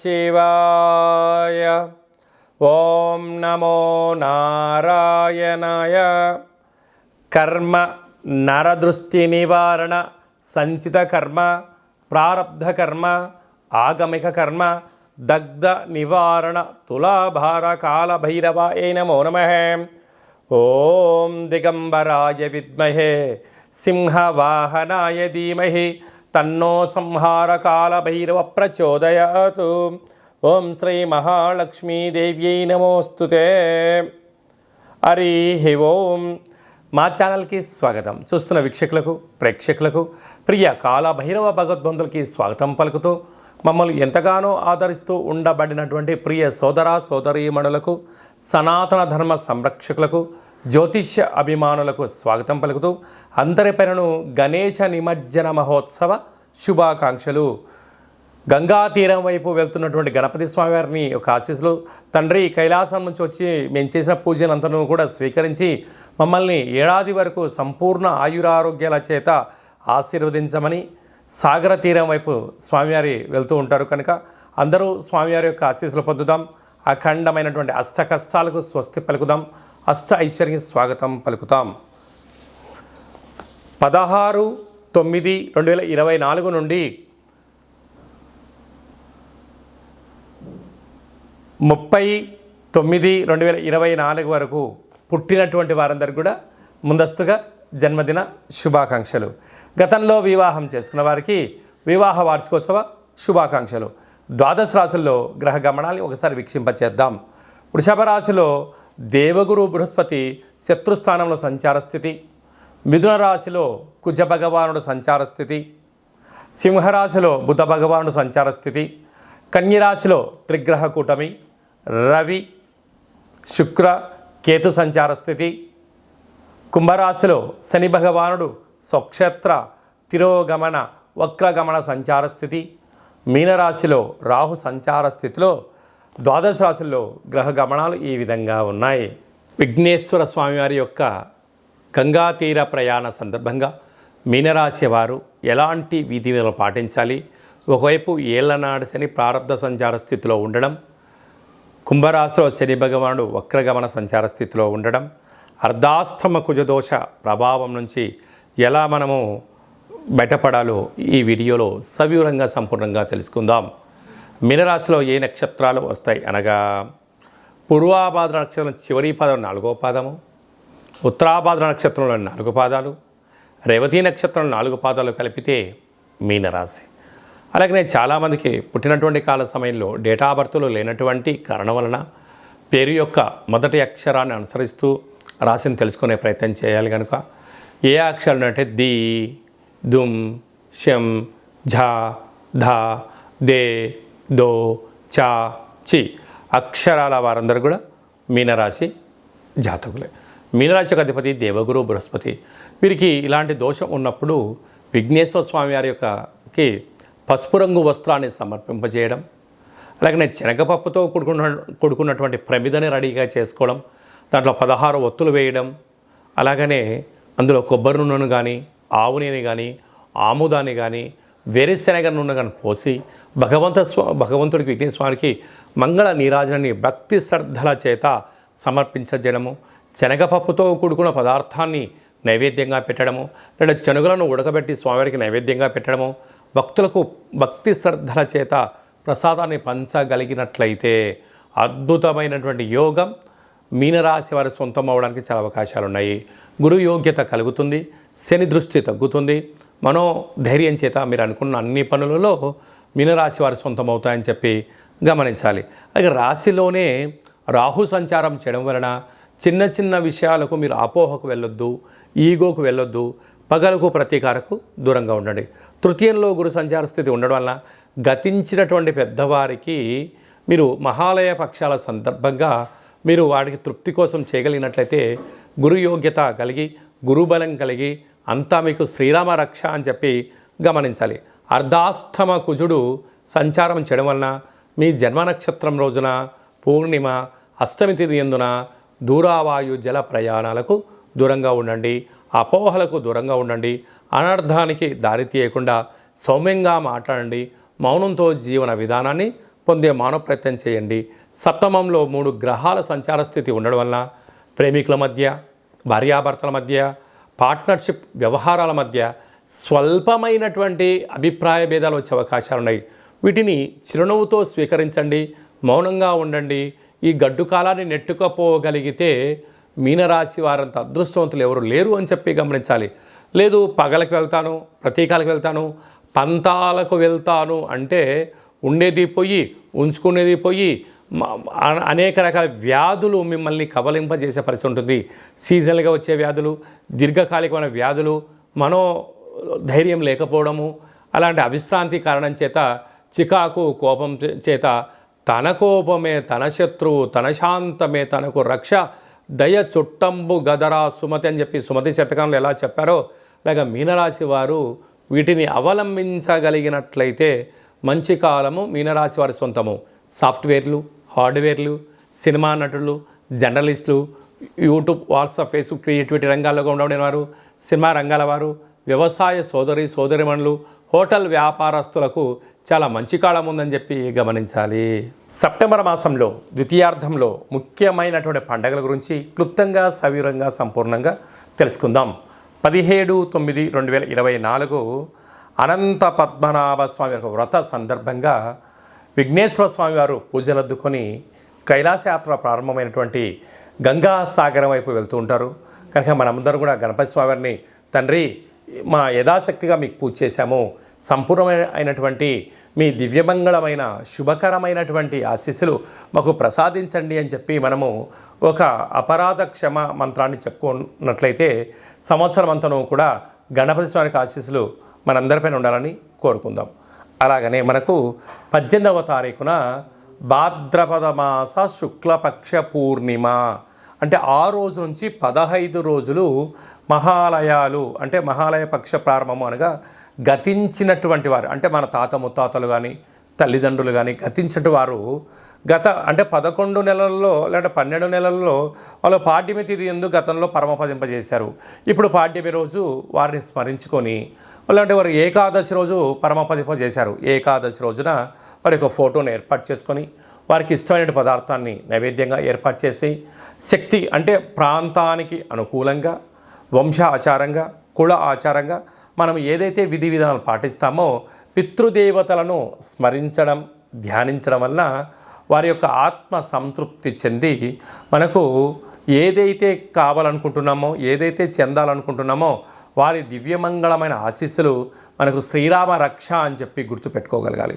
శివాయ. ఓం నమో నారాయణాయ. కర్మ నరదృష్టి నివారణ సంచిత కర్మ ప్రారబ్ధ కర్మ ఆగమిక కర్మ దగ్ధ నివారణ తులాభార కాల భైరవాయ నమో నమః. ఓం దిగంబరాయ విద్మహే సింహవాహనాయ ధీమహి తన్నో సంహార కాల భైరవ ప్రచోదయాత్. ఓం శ్రీ మహాలక్ష్మీదేవ్యై నమోస్తుతే. హరి ఓం. మా ఛానల్కి స్వాగతం. చూస్తున్న వీక్షకులకు ప్రేక్షకులకు ప్రియ కాలభైరవ భగవద్బంధులకి స్వాగతం పలుకుతూ మమ్మల్ని ఎంతగానో ఆదరిస్తూ ఉండబడినటువంటి ప్రియ సోదర సోదరీమణులకు సనాతన ధర్మ సంరక్షకులకు జ్యోతిష్య అభిమానులకు స్వాగతం పలుకుతూ అందరి పేరును గణేశ నిమజ్జన మహోత్సవ శుభాకాంక్షలు. గంగా తీరం వైపు వెళ్తున్నటువంటి గణపతి స్వామివారిని ఒక ఆశీస్సులు. తండ్రి కైలాసం నుంచి వచ్చి మేము చేసిన పూజలంతను కూడా స్వీకరించి మమ్మల్ని ఏడాది వరకు సంపూర్ణ ఆయురారోగ్యాల చేత ఆశీర్వదించమని సాగర తీరం వైపు స్వామివారి వెళ్తూ ఉంటారు కనుక అందరూ స్వామివారి యొక్క ఆశీస్సులు పొందుదాం. అఖండమైనటువంటి అష్ట కష్టాలకు స్వస్తి పలుకుదాం. అష్ట ఐశ్వర్యం స్వాగతం పలుకుతాం. 16/9/2024 నుండి 30/9/2024 వరకు పుట్టినటువంటి వారందరికీ కూడా ముందస్తుగా జన్మదిన శుభాకాంక్షలు. గతంలో వివాహం చేసుకున్న వారికి వివాహ వార్షికోత్సవ శుభాకాంక్షలు. ద్వాదశ రాశుల్లో గ్రహ గమనాన్ని ఒకసారి వీక్షింపచేద్దాం. వృషభ రాశిలో దేవగురు బృహస్పతి శత్రుస్థానంలో సంచార స్థితి. మిథున రాశిలో కుజ భగవానుడు సంచార స్థితి. సింహరాశిలో బుధ భగవానుడు సంచార స్థితి. కన్యరాశిలో త్రిగ్రహ కూటమి రవి శుక్ర కేతు సంచార స్థితి. కుంభరాశిలో శని భగవానుడు స్వక్షేత్ర తిరోగమన వక్రగమన సంచార స్థితి. మీనరాశిలో రాహు సంచార స్థితిలో ద్వాదశ రాశుల్లో గ్రహ గమనాలు ఈ విధంగా ఉన్నాయి. విఘ్నేశ్వర స్వామివారి యొక్క గంగా తీర ప్రయాణ సందర్భంగా మీనరాశి వారు ఎలాంటి విధులను పాటించాలి? ఒకవైపు ఏళ్లనాడు శని ప్రారబ్ధ సంచార స్థితిలో ఉండడం, కుంభరాశిలో శని భగవానుడు వక్రగమన సంచార స్థితిలో ఉండడం, అర్ధాష్టమ కుజదోష ప్రభావం నుంచి ఎలా మనము బయటపడాలో ఈ వీడియోలో సవివరంగా సంపూర్ణంగా తెలుసుకుందాం. మీనరాశిలో ఏ నక్షత్రాలు వస్తాయి అనగా పూర్వాభాద్ర నక్షత్రం చివరి పాదం 4వ పాదము, ఉత్తరాభాద్ర నక్షత్రంలో 4 పాదాలు, రేవతి నక్షత్రం 4 పాదాలు కలిపితే మీనరాశి. అలాగనే చాలామందికి పుట్టినటువంటి కాల సమయంలో డేటా బర్త్లో లేనటువంటి కారణం వలన పేరు యొక్క మొదటి అక్షరాన్ని అనుసరిస్తూ రాశిని తెలుసుకునే ప్రయత్నం చేయాలి. కనుక ఏ అక్షరాలు అంటే ది, దుమ్, షం, ఝ, ధ, దే, దో, చా, చి అక్షరాల వారందరూ కూడా మీనరాశి జాతకులే. మీనరాశి యొక్క అధిపతి దేవగురు బృహస్పతి. వీరికి ఇలాంటి దోషం ఉన్నప్పుడు విఘ్నేశ్వర స్వామి వారి యొక్కకి పసుపు రంగు వస్త్రాన్ని సమర్పింపజేయడం, అలాగనే శనగపప్పుతో కూడుకున్నటువంటి ప్రమిదని రెడీగా చేసుకోవడం, దాంట్లో 16 ఒత్తులు వేయడం, అలాగనే అందులో కొబ్బరి నూనెను కానీ ఆవు నూనె కానీ ఆముదాన్ని కానీ వేరుశెనగ నూనె కానీ పోసి భగవంతుడికి విఘ్నేశ్వరునికి మంగళ నీరాజనాన్ని భక్తి శ్రద్ధల చేత సమర్పించజేయడము, శనగపప్పుతో కూడుకున్న పదార్థాన్ని నైవేద్యంగా పెట్టడము, లేదా శనగలను ఉడకబెట్టి స్వామివారికి నైవేద్యంగా పెట్టడము, భక్తులకు భక్తి శ్రద్ధల చేత ప్రసాదాన్ని పంచగలిగినట్లయితే అద్భుతమైనటువంటి యోగం మీనరాశి వారి సొంతం అవ్వడానికి చాలా అవకాశాలు ఉన్నాయి. గురు యోగ్యత కలుగుతుంది, శని దృష్టి తగ్గుతుంది, మనోధైర్యం చేత మీరు అనుకున్న అన్ని పనులలో మీనరాశి వారి సొంతం అవుతాయని చెప్పి గమనించాలి. అలాగే రాశిలోనే రాహు సంచారం చేయడం వలన చిన్న చిన్న విషయాలకు మీరు అపోహకు వెళ్ళొద్దు, ఈగోకు వెళ్ళొద్దు, పగలకు ప్రతీకారకు దూరంగా ఉండండి. తృతీయంలో గురు సంచార స్థితి ఉండడం వలన గతించినటువంటి పెద్దవారికి మీరు మహాలయ పక్షాల సందర్భంగా మీరు వాడికి తృప్తి కోసం చేయగలిగినట్లయితే గురు యోగ్యత కలిగి గురుబలం కలిగి అంతా మీకు శ్రీరామ రక్ష అని చెప్పి గమనించాలి. అర్ధాష్టమ కుజుడు సంచారం చేయడం వలన మీ జన్మ నక్షత్రం రోజున పూర్ణిమ అష్టమి తిథి యందున దూరావాయు జల ప్రయాణాలకు దూరంగా ఉండండి, అపోహలకు దూరంగా ఉండండి, అనర్థానికి దారి తీయకుండా సౌమ్యంగా మాట్లాడండి, మౌనంతో జీవన విధానాన్ని పొందే మానవ ప్రయత్నం చేయండి. సప్తమంలో 3 గ్రహాల సంచార స్థితి ఉండడం వల్ల ప్రేమికుల మధ్య, భార్యాభర్తల మధ్య, పార్ట్నర్షిప్ వ్యవహారాల మధ్య స్వల్పమైనటువంటి అభిప్రాయ భేదాలు వచ్చే అవకాశాలు ఉన్నాయి. వీటిని చిరునవ్వుతో స్వీకరించండి, మౌనంగా ఉండండి. ఈ గడ్డు కాలాన్ని నెట్టుకపోగలిగితే మీనరాశి వారంత అదృష్టవంతులు ఎవరు లేరు అని చెప్పి గమనించాలి. లేదు పగలకు వెళ్తాను, ప్రతీకాలకు వెళ్తాను, పంతాలకు వెళ్తాను అంటే ఉండేది పోయి ఉంచుకునేది పోయి అనేక రకాల వ్యాధులు మిమ్మల్ని కబలింపజేసే పరిస్థితి ఉంటుంది. సీజనల్గా వచ్చే వ్యాధులు, దీర్ఘకాలికమైన వ్యాధులు, మనో ధైర్యం లేకపోవడము, అలాంటి అవిశ్రాంతి కారణం చేత, చికాకు కోపం చేత తన కోపమే తన శత్రువు, తన శాంతమే తనకు రక్ష, దయ చుట్టంబు గదరా సుమతి అని చెప్పి సుమతి శతకంలో ఎలా చెప్పారో అలాగే మీనరాశి వారు వీటిని అవలంబించగలిగినట్లయితే మంచి కాలము మీనరాశి వారి సొంతము. సాఫ్ట్వేర్లు, హార్డ్వేర్లు, సినిమా నటులు, జర్నలిస్టులు, యూట్యూబ్, వాట్సాప్, ఫేస్బుక్, క్రియేటివిటీ రంగాల్లో ఉండబడిన వారు, సినిమా రంగాల వారు, వ్యవసాయ సోదరిమణులు, హోటల్ వ్యాపారస్తులకు చాలా మంచి కాలం ఉందని చెప్పి గమనించాలి. సెప్టెంబర్ మాసంలో ద్వితీయార్థంలో ముఖ్యమైనటువంటి పండుగల గురించి క్లుప్తంగా, సవివరంగా, సంపూర్ణంగా తెలుసుకుందాం. 17/9/2024 అనంత పద్మనాభ స్వామి వారి వ్రత సందర్భంగా విఘ్నేశ్వర స్వామి వారు పూజలద్దుకొని కైలాసయాత్ర ప్రారంభమైనటువంటి గంగా సాగరం వైపు వెళ్తూ ఉంటారు. కనుక మనందరం కూడా గణపతి స్వామి వారిని, తండ్రి మా యథాశక్తిగా మీకు పూజ చేశాము, సంపూర్ణమైనటువంటి మీ దివ్యమంగళమైన శుభకరమైనటువంటి ఆశీస్సులు మాకు ప్రసాదించండి అని చెప్పి మనము ఒక అపరాధ క్షమ మంత్రాన్ని చెప్పుకున్నట్లయితే సంవత్సరం అంతను కూడా గణపతి స్వామికి ఆశీస్సులు మనందరిపైన ఉండాలని కోరుకుందాం. అలాగనే మనకు 18వ తారీఖున భాద్రపద మాస శుక్లపక్ష పూర్ణిమ అంటే ఆ రోజు నుంచి 15 రోజులు మహాలయాలు అంటే మహాలయ పక్ష ప్రారంభము అనగా గతించినటువంటి వారు అంటే మన తాత ముత్తాతలు కానీ తల్లిదండ్రులు కానీ గతించినటువంటి వారు అంటే 11 నెలల్లో లేదా 12 నెలల్లో వాళ్ళు పాడ్యమి తిథి ఎందుకు గతంలో పరమపదింపజేశారు. ఇప్పుడు పాడ్యమి రోజు వారిని స్మరించుకొని అలాంటి వారు ఏకాదశి రోజు పరమపదింపజేశారు. ఏకాదశి రోజున వారి యొక్క ఫోటోను ఏర్పాటు చేసుకొని వారికి ఇష్టమైన పదార్థాన్ని నైవేద్యంగా ఏర్పాటు చేసి శక్తి అంటే ప్రాంతానికి అనుకూలంగా, వంశ ఆచారంగా, కుల ఆచారంగా మనం ఏదైతే విధి విధానాలు పాటిస్తామో పితృదేవతలను స్మరించడం, ధ్యానించడం వల్ల వారి యొక్క ఆత్మ సంతృప్తి చెంది మనకు ఏదైతే కావాలనుకుంటున్నామో, ఏదైతే చెందాలనుకుంటున్నామో వారి దివ్యమంగళమైన ఆశీస్సులు మనకు శ్రీరామ రక్ష అని చెప్పి గుర్తుపెట్టుకోగలగాలి.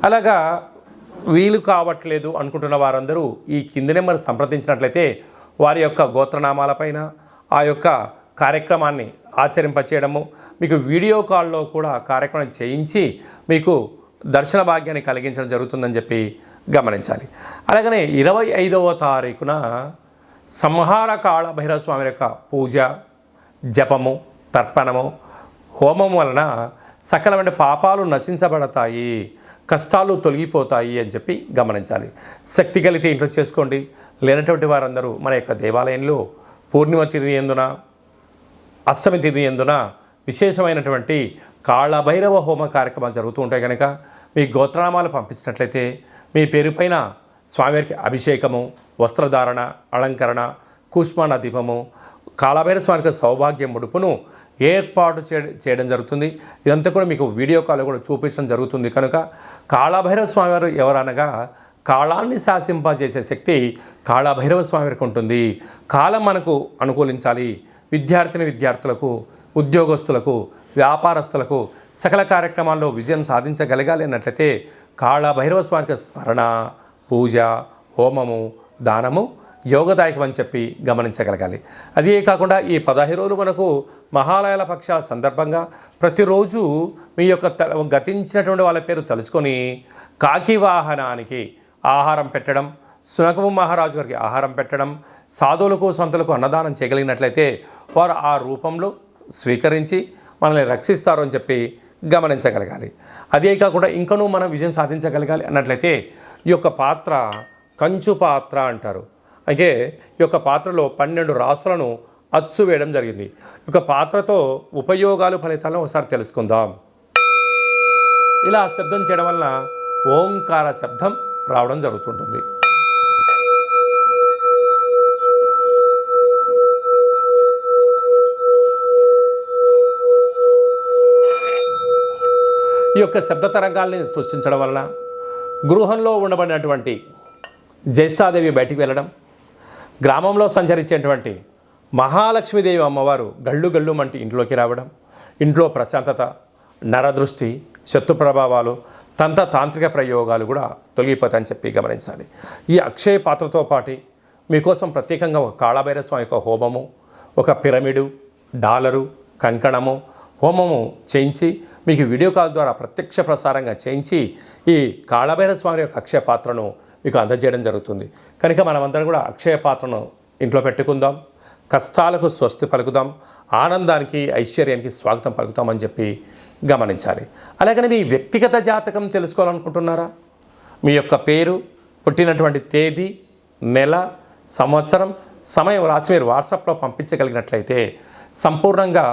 అలాగా వీలు కావట్లేదు అనుకుంటున్న వారందరూ ఈ కింది నెంబర్ సంప్రదించినట్లయితే వారి యొక్క గోత్రనామాలపైన ఆ యొక్క కార్యక్రమాన్ని ఆచరింపచేయడము, మీకు వీడియో కాల్లో కూడా కార్యక్రమం చేయించి మీకు దర్శన భాగ్యాన్ని కలిగించడం జరుగుతుందని చెప్పి గమనించాలి. అలాగనే 25వ తారీఖున సంహార కాళ భైరవ స్వామి యొక్క పూజ, జపము, తర్పణము, హోమం వలన సకలమైన పాపాలు నశించబడతాయి, కష్టాలు తొలగిపోతాయి అని చెప్పి గమనించాలి. శక్తి కలిగితే ఇంట్లో చేసుకోండి. లేనటువంటి వారందరూ మన యొక్క దేవాలయంలో పూర్ణిమ తిథి ఎందున, అష్టమి తిథి ఎందున విశేషమైనటువంటి కాళభైరవ హోమ కార్యక్రమాలు జరుగుతూ ఉంటాయి. కనుక మీ గోత్రనామాలు పంపించినట్లయితే మీ పేరుపైన స్వామివారికి అభిషేకము, వస్త్రధారణ, అలంకరణ, కూష్మాండ దీపము, కాళభైరవ స్వామికి సౌభాగ్య ముడుపును ఏర్పాటు చేయడం జరుగుతుంది. ఇదంతా కూడా మీకు వీడియో కాల్ కూడా చూపించడం జరుగుతుంది. కనుక కాళభైరవ స్వామివారు ఎవరనగా కాలాన్ని శాసింపజేసే శక్తి కాళభైరవ స్వామివారికి ఉంటుంది. కాలం మనకు అనుకూలించాలి. విద్యార్థులకు, ఉద్యోగస్తులకు, వ్యాపారస్తులకు సకల కార్యక్రమాల్లో విజయం సాధించగలగాలి అన్నట్లయితే కాళభైరవ స్వామికి స్మరణ, పూజ, హోమము, దానము యోగదాయకం అని చెప్పి గమనించగలగాలి. అదే కాకుండా ఈ 15 రోజులు మనకు మహాలయాల పక్షాల సందర్భంగా ప్రతిరోజు మీ యొక్క గతించినటువంటి వాళ్ళ పేరు తెలుసుకొని కాకి వాహనానికి ఆహారం పెట్టడం, సునకము మహారాజు గారికి ఆహారం పెట్టడం, సాధువులకు సంతులకు అన్నదానం చేయగలిగినట్లయితే వారు ఆ రూపంలో స్వీకరించి మనల్ని రక్షిస్తారు అని చెప్పి గమనించగలగాలి. అదే కాకుండా ఇంకనూ మనం విజయం సాధించగలగాలి అన్నట్లయితే ఈ యొక్క పాత్ర కంచు పాత్ర అంటారు. అయితే ఈ యొక్క పాత్రలో 12 రాసులను అచ్చు వేయడం జరిగింది. ఈ యొక్క పాత్రతో ఉపయోగాలు, ఫలితాలను ఒకసారి తెలుసుకుందాం. ఇలా శబ్దం చేయడం వలన ఓంకార శబ్దం రావడం జరుగుతుంటుంది. ఈ యొక్క శబ్ద తరంగాల్ని సృష్టించడం వలన గృహంలో ఉండబడినటువంటి జ్యేష్ఠాదేవి బయటికి వెళ్ళడం, గ్రామంలో సంచరించేటువంటి మహాలక్ష్మీదేవి అమ్మవారు గళ్ళు గళ్ళు మంటి ఇంట్లోకి రావడం, ఇంట్లో ప్రశాంతత, నరదృష్టి, శత్రు ప్రభావాలు, తాంత్రిక ప్రయోగాలు కూడా తొలగిపోతాయని చెప్పి గమనించాలి. ఈ అక్షయ పాత్రతో పాటు మీకోసం ప్రత్యేకంగా ఒక కాళభైరవ స్వామి యొక్క హోమము, ఒక పిరమిడు, డాలరు, కంకణము, హోమము చేయించి మీకు వీడియో కాల్ ద్వారా ప్రత్యక్ష ప్రసారంగా చేయించి ఈ కాళభైరవ స్వామి యొక్క అక్షయ పాత్రను మీకు అందజేయడం జరుగుతుంది. కనుక మనమందరం కూడా అక్షయ పాత్రను ఇంట్లో పెట్టుకుందాం, కష్టాలకు స్వస్తి పలుకుదాం, ఆనందానికి ఐశ్వర్యానికి స్వాగతం పలుకుతామని చెప్పి గమనించాలి. అలాగని మీ వ్యక్తిగత జాతకం తెలుసుకోవాలనుకుంటున్నారా? మీ యొక్క పేరు, పుట్టినటువంటి తేదీ, నెల, సంవత్సరం, సమయం రాసి మీరు వాట్సాప్లో పంపించగలిగినట్లయితే సంపూర్ణంగా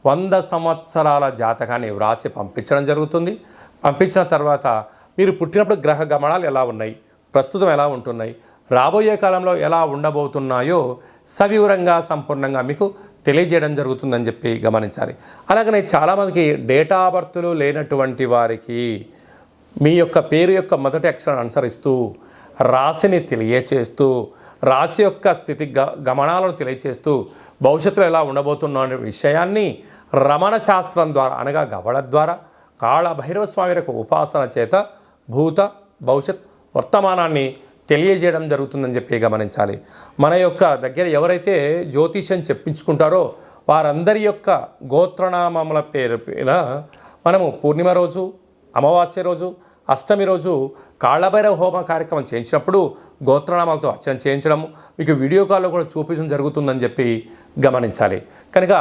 100 సంవత్సరాల జాతకాన్ని వ్రాసి పంపించడం జరుగుతుంది. పంపించిన తర్వాత మీరు పుట్టినప్పుడు గ్రహ గమనాలు ఎలా ఉన్నాయి, ప్రస్తుతం ఎలా ఉంటున్నాయి, రాబోయే కాలంలో ఎలా ఉండబోతున్నాయో సవివరంగా సంపూర్ణంగా మీకు తెలియజేయడం జరుగుతుందని చెప్పి గమనించాలి. అలాగనే చాలామందికి డేటా ఆఫ్ బర్త్లు లేనటువంటి వారికి మీ యొక్క పేరు యొక్క మొదటి అక్షరాన్ని అనుసరిస్తూ రాశిని తెలియచేస్తూ, రాశి యొక్క స్థితి గమనాలను తెలియచేస్తూ భవిష్యత్తులో ఎలా ఉండబోతున్న అనే విషయాన్ని రమణ శాస్త్రం ద్వారా అనగా గవళ ద్వారా కాళభైరవ స్వామి యొక్క ఉపాసన చేత భూత భవిష్యత్ వర్తమానాన్ని తెలియజేయడం జరుగుతుందని చెప్పి గమనించాలి. మన యొక్క దగ్గర ఎవరైతే జ్యోతిష్యం చెప్పించుకుంటారో వారందరి యొక్క గోత్రనామముల పేరున మనము పూర్ణిమ రోజు, అమావాస్య రోజు, అష్టమి రోజు కాళభైరవ హోమ కార్యక్రమం చేయించినప్పుడు గోత్రనామాలతో అర్చన చేయించడం మీకు వీడియో కాల్లో కూడా చూపించడం జరుగుతుందని చెప్పి గమనించాలి. కనుక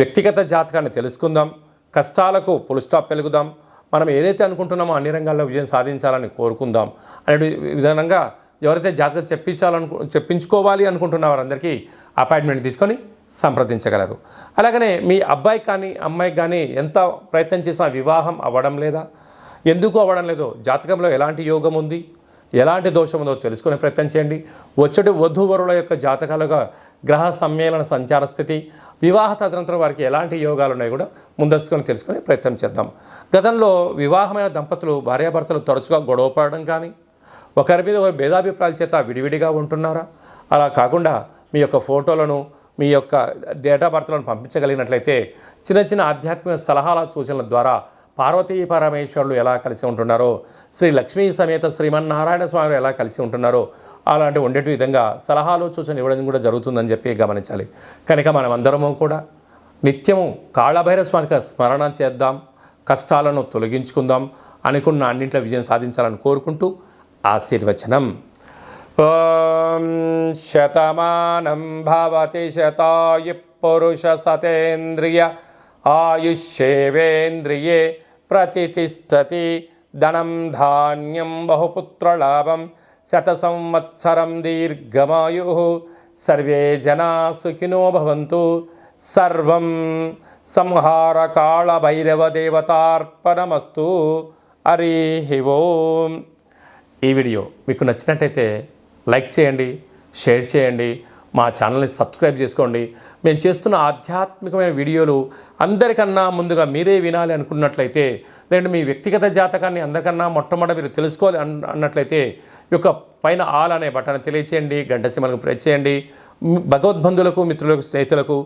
వ్యక్తిగత జాతకాన్ని తెలుసుకుందాం, కష్టాలకు ఫుల్ స్టాప్ పెరుగుదాం, మనం ఏదైతే అనుకుంటున్నామో అన్ని రంగాల్లో విజయం సాధించాలని కోరుకుందాం అనే విధానంగా ఎవరైతే జాతకం చెప్పించుకోవాలి అనుకుంటున్న వారందరికీ అపాయింట్మెంట్ తీసుకొని సంప్రదించగలరు. అలాగనే మీ అబ్బాయి కానీ అమ్మాయికి కానీ ఎంత ప్రయత్నం చేసినా వివాహం అవ్వడం లేదా, ఎందుకు అవ్వడం లేదో, జాతకంలో ఎలాంటి యోగం ఉంది, ఎలాంటి దోషం ఉందో తెలుసుకునే ప్రయత్నం చేయండి. వచ్చేటి వధూవరుల యొక్క జాతకాలుగా గ్రహ సమ్మేళన సంచార స్థితి, వివాహ తదనంతరం వారికి ఎలాంటి యోగాలు ఉన్నాయో కూడా ముందస్తుకొని తెలుసుకునే ప్రయత్నం చేద్దాం. గతంలో వివాహమైన దంపతులు భార్యాభర్తలు తరచుగా గొడవ పడడం కానీ, ఒకరి మీద ఒక భేదాభిప్రాయాల చేత విడివిడిగా ఉంటున్నారా? అలా కాకుండా మీ యొక్క ఫోటోలను, మీ యొక్క డేట్ ఆఫ్ బర్త్లను పంపించగలిగినట్లయితే చిన్న చిన్న ఆధ్యాత్మిక సలహాల సూచనల ద్వారా పార్వతీ పరమేశ్వరులు ఎలా కలిసి ఉంటున్నారో, శ్రీ లక్ష్మీ సమేత శ్రీమన్నారాయణ స్వామి ఎలా కలిసి ఉంటున్నారో అలాంటి ఉండేటి విధంగా సలహాలు సూచనలు ఇవ్వడం కూడా జరుగుతుందని చెప్పి గమనించాలి. కనుక మనం అందరము కూడా నిత్యము కాళభైరవ స్వామికి స్మరణ చేద్దాం, కష్టాలను తొలగించుకుందాం, అనుకున్న అన్నింటిలో విజయం సాధించాలని కోరుకుంటూ ఆశీర్వచనం. ఓం శతమానం భవతి శతాయు పురుష సతేంద్రియ ఆయుష్యేవేంద్రియే ప్రతిష్టతి ధనం ధాన్యం బహుపుత్రలాభం శత సంవత్సరం దీర్ఘమాయు సర్వే జనా సుఖినో భవంతు. సర్వం సంహార కాళభైరవ దేవతార్పణమస్తు. హరి ఓం. ఈ వీడియో మీకు నచ్చినట్టయితే లైక్ చేయండి, షేర్ చేయండి, మా ఛానల్ని సబ్స్క్రైబ్ చేసుకోండి. మేము చేస్తున్న ఆధ్యాత్మికమైన వీడియోలు అందరికన్నా ముందుగా మీరే వినాలి అనుకున్నట్లయితే, లేదంటే మీ వ్యక్తిగత జాతకాన్ని అందరికన్నా మొట్టమొదటి మీరు తెలుసుకోవాలి అన్నట్లయితే ఈ యొక్క పైన ఆల్ అనే బటన్ తెలియచేయండి, గంట సింబల్కి ప్రెస్ చేయండి. భగవద్బంధులకు, మిత్రులకు, స్నేహితులకు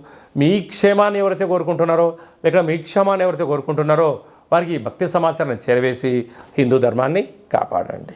మీ క్షేమాన్ని ఎవరైతే కోరుకుంటున్నారో, లేక మీ క్షేమాన్ని ఎవరైతే కోరుకుంటున్నారో వారికి భక్తి సమాచారాన్ని చేరవేసి హిందూ ధర్మాన్ని కాపాడండి.